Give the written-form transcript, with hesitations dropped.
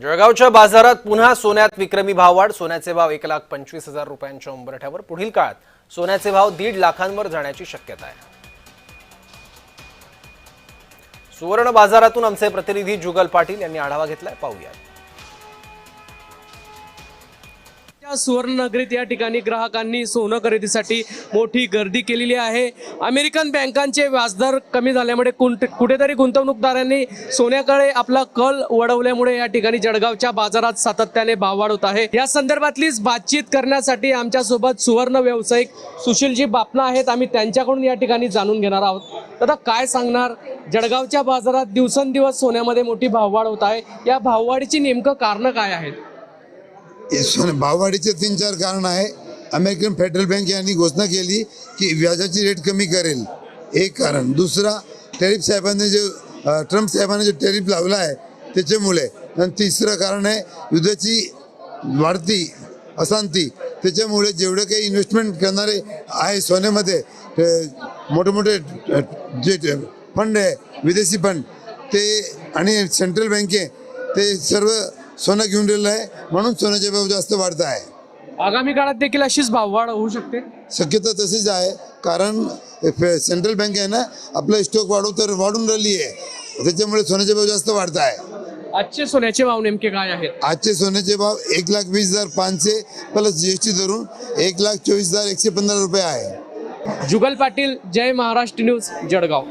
जळगावच्या बाजारात पुन्हा सोन्यात विक्रमी भाववाढ। सोन्याचे भाव 1,25,000 रुपयांच्या उंबरठ्यावर। पुढील काळात सोन्याचे भाव 1.5 लाखांवर जाण्याची शक्यता आहे। सुवर्ण बाजारातून आमचे प्रतिनिधी जुगल पाटील यांनी आढावा घेतलाय, पाहूया। सुवर्ण नगरीत या ठिकाणी ग्राहकांनी सोनं खरेदीसाठी मोठी गर्दी केलेली आहे। अमेरिकन बँकांचे व्याजदर कमी झाल्यामुळे कुठेतरी गुंतवणूकदारांनी सोन्याकडे आपला कल वळवल्यामुळे या ठिकाणी जळगावच्या बाजारात सातत्याने भाववाढ होत आहे। या संदर्भातलीच बातचीत करण्यासाठी आमच्या सोबत सुवर्ण व्यावसायिक सुशीलजी बापना आहेत। आम्ही त्यांच्याकडून या ठिकाणी जाणून घेणार आहोत। दादा, काय सांगणार, जळगावच्या बाजारात दिवसेंदिवस सोन्यामध्ये मोठी भाववाढ होत आहे, या भाववाढीची नेमकं कारण काय आहेत? भाववाढीचे 3-4 कारण आहे। अमेरिकन फेडरल बँक यांनी घोषणा केली की व्याजाची रेट कमी करेल, एक कारण। दुसरा, टॅरिफ साहेबांनी जे ट्रम्प साहेबांनी जो टॅरिफ लावला आहे त्याच्यामुळे। आणि तिसरं कारण आहे युद्धाची वाढती अशांती, त्याच्यामुळे जेवढे काही इन्व्हेस्टमेंट करणारे आहे सोन्यामध्ये, मोठे मोठे जे फंड आहे, विदेशी फंड, ते आणि सेंट्रल बँके, ते सर्व सोनं घेऊन राहिलं आहे, म्हणून सोन्याचे भाव जास्त वाढत आहे। आगामी काळात देखील अशीच भाववाढ होऊ शकते? शक्यता तशीच आहे, कारण सेंट्रल बँक आहे ना, आपला स्टॉक वाढून राहिली आहे, त्याच्यामुळे सोन्याचे भाव जास्त वाढत आहे। आजचे सोन्याचे भाव नेमके काय आहेत? आजचे सोन्याचे भाव 1,20,500 प्लस GST धरून 1,24,115 रुपये आहे। जुगल पाटील, जय महाराष्ट्र न्यूज, जळगाव।